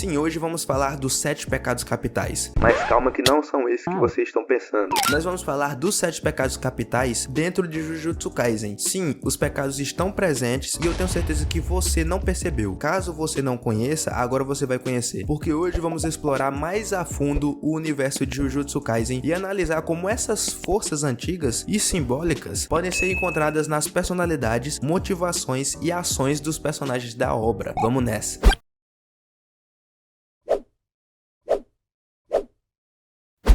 Sim, hoje vamos falar dos 7 pecados capitais. Mas calma que não são esses que vocês estão pensando. Nós vamos falar dos 7 pecados capitais dentro de Jujutsu Kaisen. Sim, os pecados estão presentes e eu tenho certeza que você não percebeu. Caso você não conheça, agora você vai conhecer. Porque hoje vamos explorar mais a fundo o universo de Jujutsu Kaisen e analisar como essas forças antigas e simbólicas podem ser encontradas nas personalidades, motivações e ações dos personagens da obra. Vamos nessa!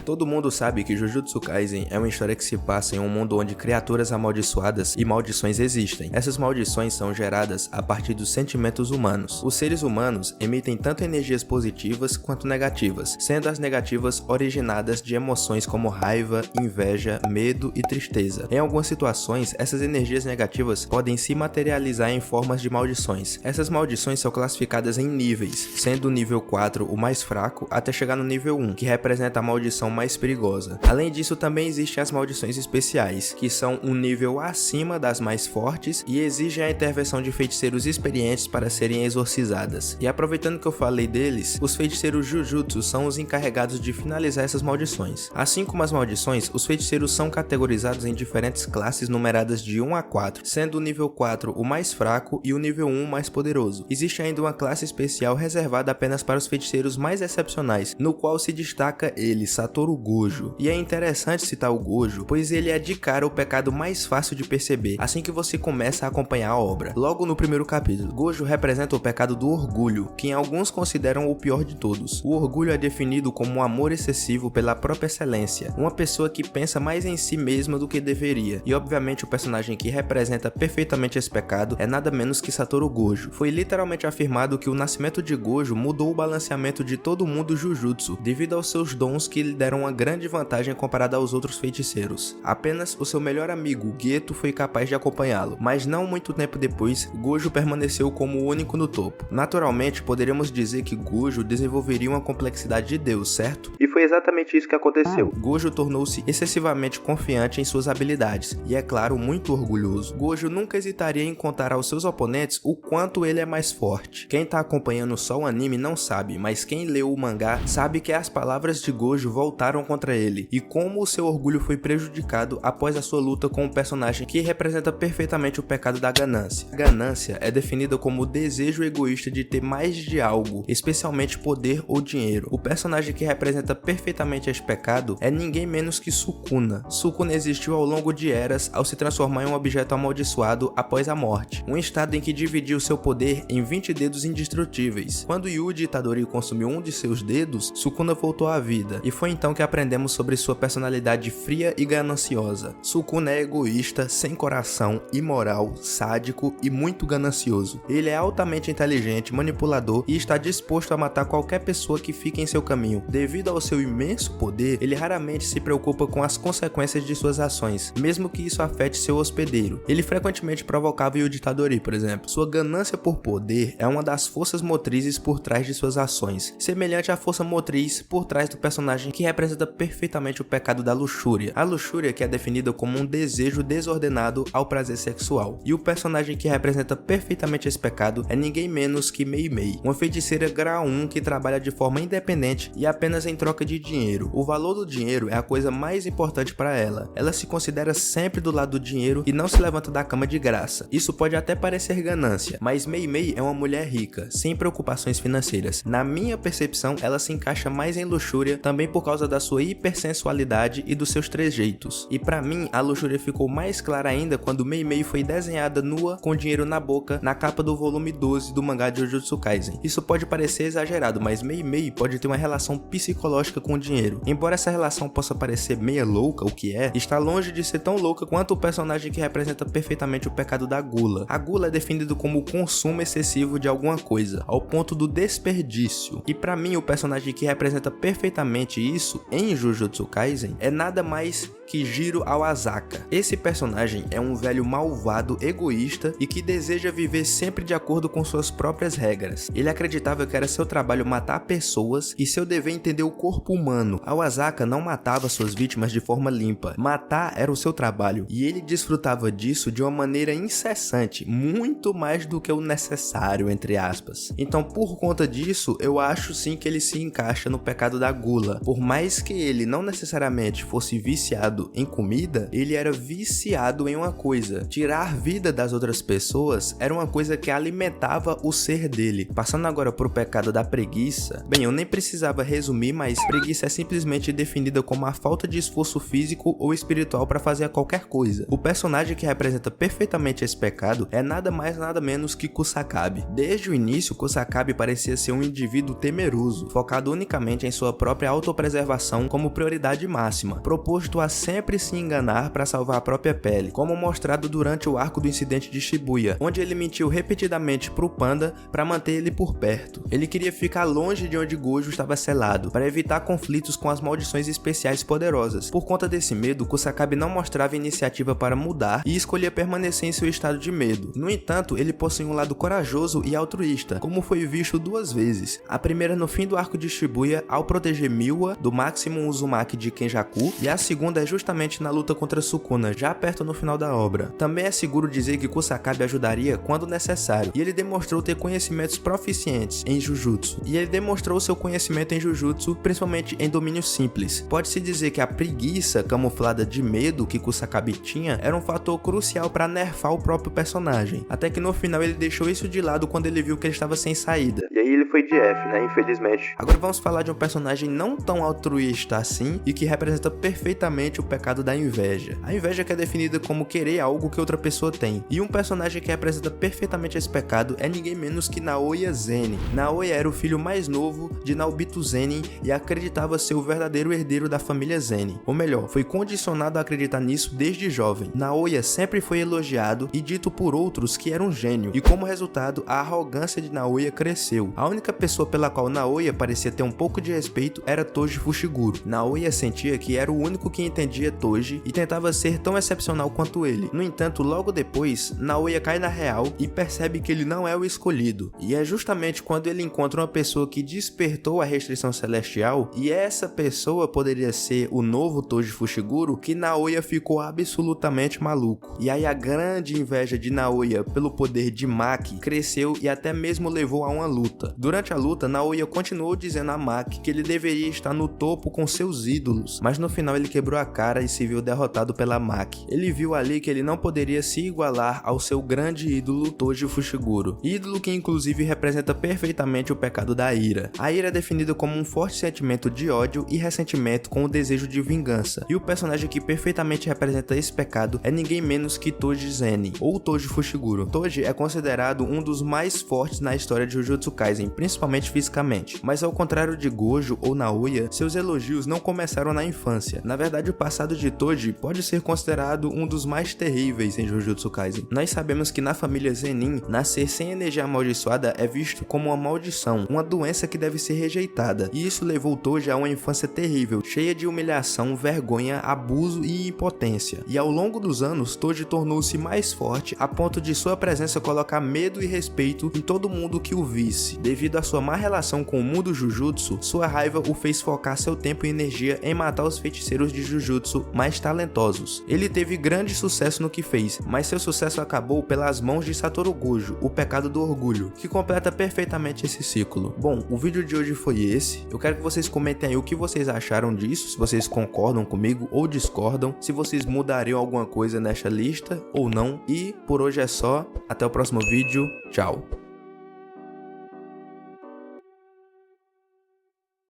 Todo mundo sabe que Jujutsu Kaisen é uma história que se passa em um mundo onde criaturas amaldiçoadas e maldições existem. Essas maldições são geradas a partir dos sentimentos humanos. Os seres humanos emitem tanto energias positivas quanto negativas, sendo as negativas originadas de emoções como raiva, inveja, medo e tristeza. Em algumas situações, essas energias negativas podem se materializar em formas de maldições. Essas maldições são classificadas em níveis, sendo o nível 4 o mais fraco até chegar no nível 1, que representa a maldição mais perigosa. Além disso, também existem as maldições especiais, que são um nível acima das mais fortes e exigem a intervenção de feiticeiros experientes para serem exorcizadas. E aproveitando que eu falei deles, os feiticeiros Jujutsu são os encarregados de finalizar essas maldições. Assim como as maldições, os feiticeiros são categorizados em diferentes classes numeradas de 1 a 4, sendo o nível 4 o mais fraco e o nível 1 o mais poderoso. Existe ainda uma classe especial reservada apenas para os feiticeiros mais excepcionais, no qual se destaca ele, Satoru Gojo. E é interessante citar o Gojo, pois ele é de cara o pecado mais fácil de perceber assim que você começa a acompanhar a obra. Logo no primeiro capítulo, Gojo representa o pecado do orgulho, que alguns consideram o pior de todos. O orgulho é definido como um amor excessivo pela própria excelência, uma pessoa que pensa mais em si mesma do que deveria. E obviamente o personagem que representa perfeitamente esse pecado é nada menos que Satoru Gojo. Foi literalmente afirmado que o nascimento de Gojo mudou o balanceamento de todo o mundo Jujutsu, devido aos seus dons que lhe deram uma grande vantagem comparada aos outros feiticeiros. Apenas o seu melhor amigo, Geto, foi capaz de acompanhá-lo, mas não muito tempo depois, Gojo permaneceu como o único no topo. Naturalmente, poderíamos dizer que Gojo desenvolveria uma complexidade de Deus, certo? E foi exatamente isso que aconteceu. Gojo tornou-se excessivamente confiante em suas habilidades, e é claro, muito orgulhoso. Gojo nunca hesitaria em contar aos seus oponentes o quanto ele é mais forte. Quem tá acompanhando só o anime não sabe, mas quem leu o mangá sabe que as palavras de Gojo voltaram contra ele, e como o seu orgulho foi prejudicado após a sua luta com um personagem que representa perfeitamente o pecado da ganância. A ganância é definida como o desejo egoísta de ter mais de algo, especialmente poder ou dinheiro. O personagem que representa perfeitamente este pecado é ninguém menos que Sukuna. Sukuna existiu ao longo de eras ao se transformar em um objeto amaldiçoado após a morte, um estado em que dividiu seu poder em 20 dedos indestrutíveis. Quando Yuji Itadori consumiu um de seus dedos, Sukuna voltou à vida, e foi então que aprendemos sobre sua personalidade fria e gananciosa. Sukuna é egoísta, sem coração, imoral, sádico e muito ganancioso. Ele é altamente inteligente, manipulador e está disposto a matar qualquer pessoa que fique em seu caminho. Devido ao seu imenso poder, ele raramente se preocupa com as consequências de suas ações, mesmo que isso afete seu hospedeiro. Ele frequentemente provocava Yuji Itadori, por exemplo. Sua ganância por poder é uma das forças motrizes por trás de suas ações, semelhante à força motriz por trás do personagem que representa perfeitamente o pecado da luxúria. A luxúria que é definida como um desejo desordenado ao prazer sexual. E o personagem que representa perfeitamente esse pecado é ninguém menos que Mei Mei, uma feiticeira grau 1 que trabalha de forma independente e apenas em troca de dinheiro. O valor do dinheiro é a coisa mais importante para ela. Ela se considera sempre do lado do dinheiro e não se levanta da cama de graça. Isso pode até parecer ganância, mas Mei Mei é uma mulher rica, sem preocupações financeiras. Na minha percepção, ela se encaixa mais em luxúria também por causa da sua hipersensualidade e dos seus trejeitos. E pra mim, a luxúria ficou mais clara ainda quando Mei Mei foi desenhada nua com dinheiro na boca na capa do volume 12 do mangá de Jujutsu Kaisen. Isso pode parecer exagerado, mas Mei Mei pode ter uma relação psicológica com o dinheiro. Embora essa relação possa parecer meia louca, o que é, está longe de ser tão louca quanto o personagem que representa perfeitamente o pecado da gula. A gula é definido como o consumo excessivo de alguma coisa, ao ponto do desperdício. E pra mim, o personagem que representa perfeitamente isso Jujutsu em Jujutsu Kaisen é nada mais que Jiro Awasaka. Esse personagem é um velho malvado, egoísta e que deseja viver sempre de acordo com suas próprias regras. Ele acreditava que era seu trabalho matar pessoas e seu dever entender o corpo humano. Awasaka não matava suas vítimas de forma limpa. Matar era o seu trabalho e ele desfrutava disso de uma maneira incessante, muito mais do que o necessário, entre aspas. Então, por conta disso, eu acho sim que ele se encaixa no pecado da gula. Por mais que ele não necessariamente fosse viciado em comida, ele era viciado em uma coisa: tirar vida das outras pessoas era uma coisa que alimentava o ser dele. Passando agora pro pecado da preguiça, bem, eu nem precisava resumir, mas preguiça é simplesmente definida como a falta de esforço físico ou espiritual para fazer qualquer coisa. O personagem que representa perfeitamente esse pecado é nada mais nada menos que Kusakabe. Desde o início, Kusakabe parecia ser um indivíduo temeroso, focado unicamente em sua própria autopreservação como prioridade máxima, proposto a sempre se enganar para salvar a própria pele, como mostrado durante o arco do incidente de Shibuya, onde ele mentiu repetidamente pro Panda para manter ele por perto. Ele queria ficar longe de onde Gojo estava selado, para evitar conflitos com as maldições especiais poderosas. Por conta desse medo, Kusakabe não mostrava iniciativa para mudar e escolhia permanecer em seu estado de medo. No entanto, ele possui um lado corajoso e altruísta, como foi visto duas vezes. A primeira no fim do arco de Shibuya, ao proteger Miwa do Maximum Uzumaki de Kenjaku, e a segunda é justamente na luta contra Sukuna, já perto no final da obra. Também é seguro dizer que Kusakabe ajudaria quando necessário, e ele demonstrou ter conhecimentos proficientes em Jujutsu. E ele demonstrou seu conhecimento em Jujutsu, principalmente em domínio simples. Pode-se dizer que a preguiça camuflada de medo que Kusakabe tinha era um fator crucial para nerfar o próprio personagem, até que no final ele deixou isso de lado quando ele viu que ele estava sem saída. E aí ele foi de F, né? Infelizmente. Agora vamos falar de um personagem não tão altruísta assim e que representa perfeitamente o pecado da inveja. A inveja que é definida como querer algo que outra pessoa tem. E um personagem que representa perfeitamente esse pecado é ninguém menos que Naoya Zenin. Naoya era o filho mais novo de Naobito Zenin e acreditava ser o verdadeiro herdeiro da família Zenin. Ou melhor, foi condicionado a acreditar nisso desde jovem. Naoya sempre foi elogiado e dito por outros que era um gênio, e como resultado, a arrogância de Naoya cresceu. A única pessoa pela qual Naoya parecia ter um pouco de respeito era Toji Fushiguro. Naoya sentia que era o único que entendia Toji e tentava ser tão excepcional quanto ele. No entanto, logo depois, Naoya cai na real e percebe que ele não é o escolhido. E é justamente quando ele encontra uma pessoa que despertou a restrição celestial, e essa pessoa poderia ser o novo Toji Fushiguro, que Naoya ficou absolutamente maluco. E aí a grande inveja de Naoya pelo poder de Maki cresceu e até mesmo levou a uma luta. Durante a luta, Naoya continuou dizendo a Maki que ele deveria estar no topo com seus ídolos, mas no final ele quebrou a cara e se viu derrotado pela Maki. Ele viu ali que ele não poderia se igualar ao seu grande ídolo Toji Fushiguro, ídolo que inclusive representa perfeitamente o pecado da ira. A ira é definida como um forte sentimento de ódio e ressentimento com o desejo de vingança, e o personagem que perfeitamente representa esse pecado é ninguém menos que Toji Zenin, ou Toji Fushiguro. Toji é considerado um dos mais fortes na história de Jujutsu Kaisen, principalmente fisicamente, mas ao contrário de Gojo ou Naoya, seus elogios não começaram na infância. Na verdade, o passado de Toji pode ser considerado um dos mais terríveis em Jujutsu Kaisen. Nós sabemos que na família Zenin, nascer sem energia amaldiçoada é visto como uma maldição, uma doença que deve ser rejeitada, e isso levou Toji a uma infância terrível, cheia de humilhação, vergonha, abuso e impotência. E ao longo dos anos, Toji tornou-se mais forte a ponto de sua presença colocar medo e respeito em todo mundo que o visse. Devido à sua má relação com o mundo Jujutsu, sua raiva o fez focar seu tempo e energia em matar os feiticeiros de Jujutsu mais talentosos. Ele teve grande sucesso no que fez, mas seu sucesso acabou pelas mãos de Satoru Gojo, o pecado do orgulho, que completa perfeitamente esse ciclo. Bom, o vídeo de hoje foi esse. Eu quero que vocês comentem aí o que vocês acharam disso, se vocês concordam comigo ou discordam, se vocês mudariam alguma coisa nesta lista ou não. E por hoje é só, até o próximo vídeo, tchau!